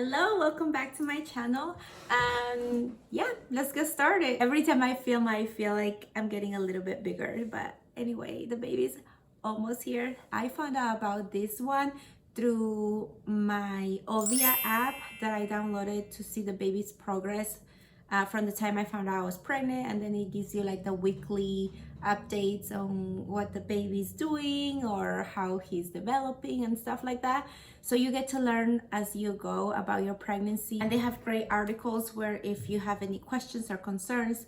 Hello, welcome back to my channel. Yeah, let's get started. Every time I film, I feel like I'm getting a little bit bigger, but anyway, the baby's almost here. I found out about this one through my Ovia app that I downloaded to see the baby's progress from the time I found out I was pregnant, and then it gives you like the weekly updates on what the baby's doing or how he's developing and stuff like that. So you get to learn as you go about your pregnancy, and they have great articles where if you have any questions or concerns,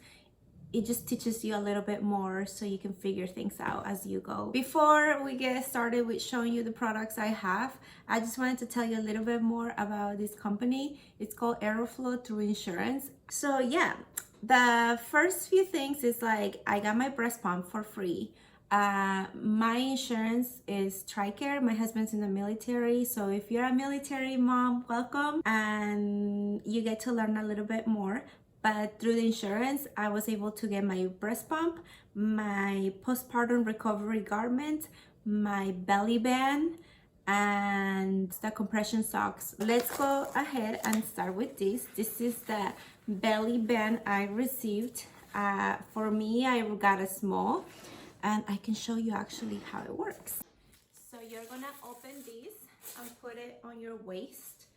it just teaches you a little bit more so you can figure things out as you go. Before we get started with showing you the products I have, I just wanted to tell you a little bit more about this company. It's called Aeroflow through insurance. So yeah, the first few things is like I got my breast pump for free. My insurance is TRICARE. My husband's in the military, so if you're a military mom, welcome, and you get to learn a little bit more. But through the insurance, I was able to get my breast pump, my postpartum recovery garment, my belly band, and the compression socks. Let's go ahead and start with this. This is the belly band I received. For me, I got a small, and I can show you actually how it works. So you're gonna open this and put it on your waist.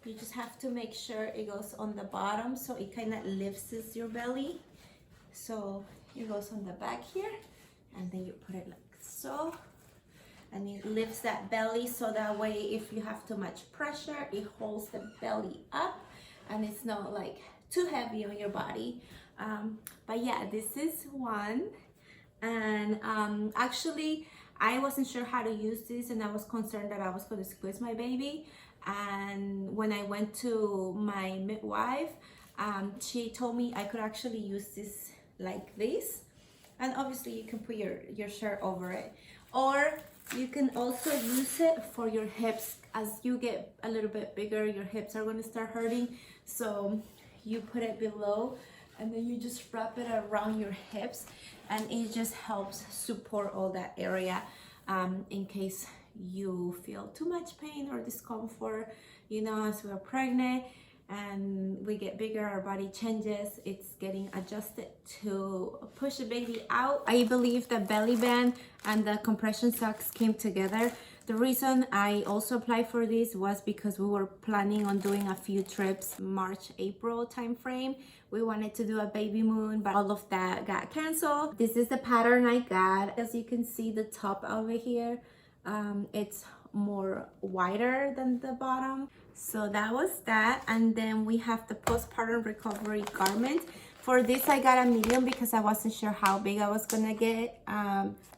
You just have to make sure it goes on the bottom so it kind of lifts your belly. So it goes on the back here, and then you put it like so, and it lifts that belly so that way if you have too much pressure, it holds the belly up and it's not like too heavy on your body. But yeah, this is one. And actually I wasn't sure how to use this, and I was concerned that I was going to squeeze my baby. And when I went to my midwife, she told me I could actually use this like this, and obviously you can put your shirt over it, or you can also use it for your hips. As you get a little bit bigger, your hips are going to start hurting, so you put it below and then you just wrap it around your hips, and it just helps support all that area in case you feel too much pain or discomfort. You know, as we're pregnant and we get bigger, our body changes, it's getting adjusted to push the baby out. I believe the belly band and the compression socks came together. The reason I also applied for this was because we were planning on doing a few trips March, April time frame. We wanted to do a baby moon, but all of that got canceled. This is the pattern I got. As you can see, the top over here, it's more wider than the bottom. So that was that. And then we have the postpartum recovery garment. For this I got a medium because I wasn't sure how big I was gonna get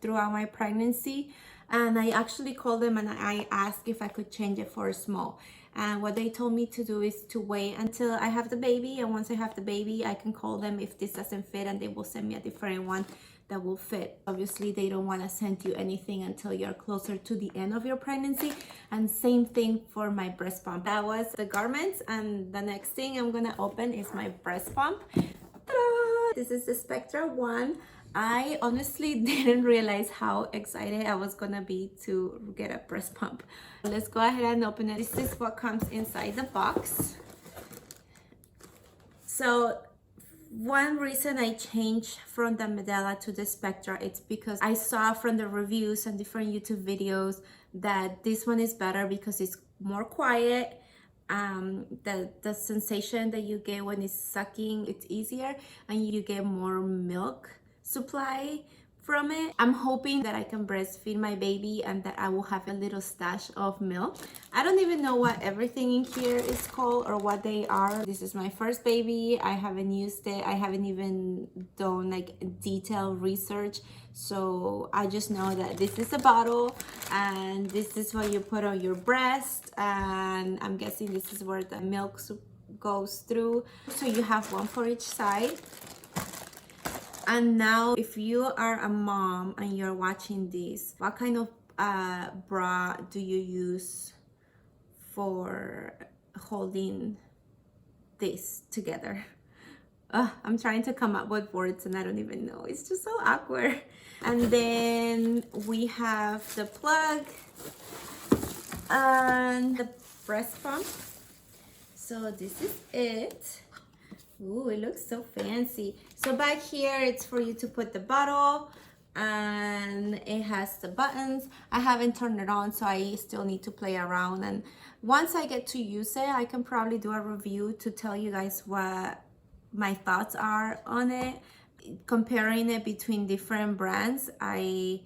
throughout my pregnancy. And I actually called them and I asked if I could change it for a small. And what they told me to do is to wait until I have the baby, and once I have the baby, I can call them if this doesn't fit, and they will send me a different one that will fit. Obviously, they don't want to send you anything until you're closer to the end of your pregnancy. And same thing for my breast pump. That was the garments, and the next thing I'm gonna open is my breast pump. Ta-da! This is the Spectra one. I honestly didn't realize how excited I was gonna be to get a breast pump. Let's go ahead and open it. This is what comes inside the box. So one reason I changed from the Medela to the Spectra, it's because I saw from the reviews and different YouTube videos that this one is better because it's more quiet. The sensation that you get when it's sucking, it's easier, and you get more milk supply from it. I'm hoping that I can breastfeed my baby and that I will have a little stash of milk. I don't even know what everything in here is called or what they are. This is my first baby. I haven't used it. I haven't even done like detailed research. So I just know that this is a bottle and this is what you put on your breast, and I'm guessing this is where the milk goes through. So you have one for each side. And now, if you are a mom and you're watching this, what kind of bra do you use for holding this together? I'm trying to come up with words and I don't even know. It's just so awkward. And then we have the plug and the breast pump. So this is it. Ooh, it looks so fancy. So back here, it's for you to put the bottle, and it has the buttons. I haven't turned it on, so I still need to play around. And once I get to use it, I can probably do a review to tell you guys what my thoughts are on it. Comparing it between different brands, I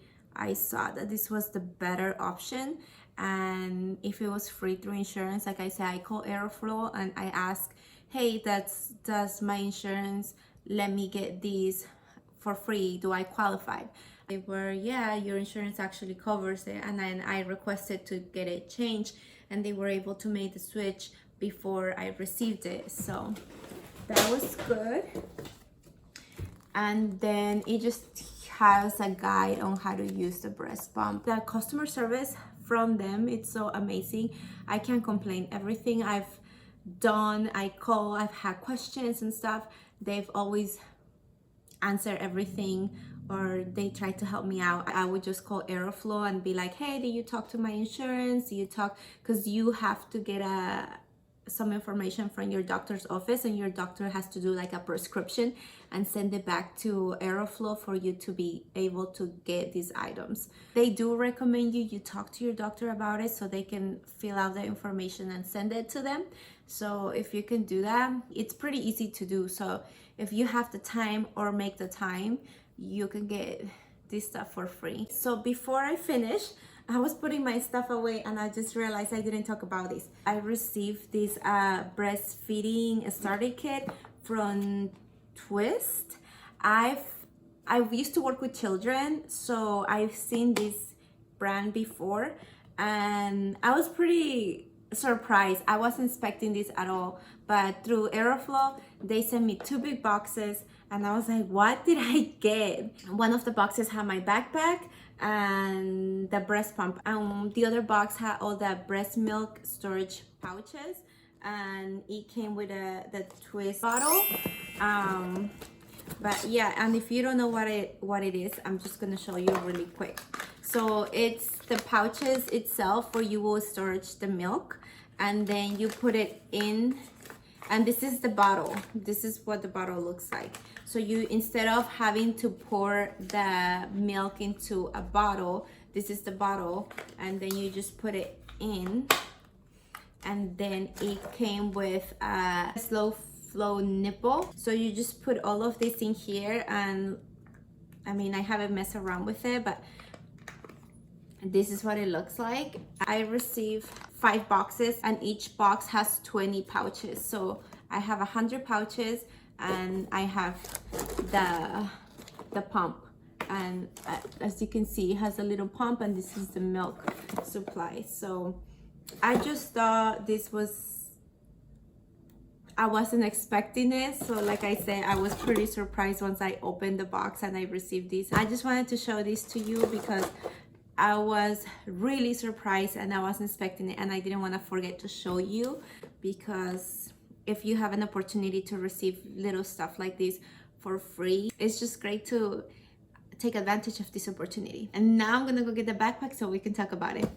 saw that this was the better option. And if it was free through insurance, like I said, I called Aeroflow and I asked, hey, does my insurance let me get these for free? Do I qualify? They were, yeah, your insurance actually covers it. And then I requested to get it changed, and they were able to make the switch before I received it. So that was good. And then it just has a guide on how to use the breast pump. The customer service from them, it's so amazing. I can't complain. Everything I've done, I've had questions and stuff, they've always answered everything, or they try to help me out. I would just call Aeroflow and be like, hey, did you talk to my insurance? Do you talk, because you have to get some information from your doctor's office, and your doctor has to do like a prescription and send it back to Aeroflow for you to be able to get these items. They do recommend you talk to your doctor about it so they can fill out the information and send it to them. So if you can do that, it's pretty easy to do. So if you have the time or make the time, you can get this stuff for free. So before I finish, I was putting my stuff away and I just realized I didn't talk about this. I received this breastfeeding starter kit from Twist. I used to work with children, so I've seen this brand before, and I was pretty surprised. I wasn't expecting this at all, but through Aeroflow, they sent me 2 big boxes, and I was like, what did I get? One of the boxes had my backpack and the breast pump. The other box had all the breast milk storage pouches, and it came with the Twist bottle. But yeah, and if you don't know what it is, I'm just gonna show you really quick. So it's the pouches itself where you will storage the milk, and then you put it in, and this is the bottle. This is what the bottle looks like. So you, instead of having to pour the milk into a bottle, this is the bottle, and then you just put it in, and then it came with a slow flow nipple. So you just put all of this in here, and I mean, I haven't messed around with it, but this is what it looks like. I received 5 boxes, and each box has 20 pouches. So I have 100 pouches, and I have the pump, and as you can see, it has a little pump, and this is the milk supply. So I just thought this was, I wasn't expecting it. So like I said, I was pretty surprised once I opened the box and I received these. I just wanted to show this to you because I was really surprised and I wasn't expecting it, and I didn't want to forget to show you, because if you have an opportunity to receive little stuff like this for free, it's just great to take advantage of this opportunity. And now I'm gonna go get the backpack so we can talk about it.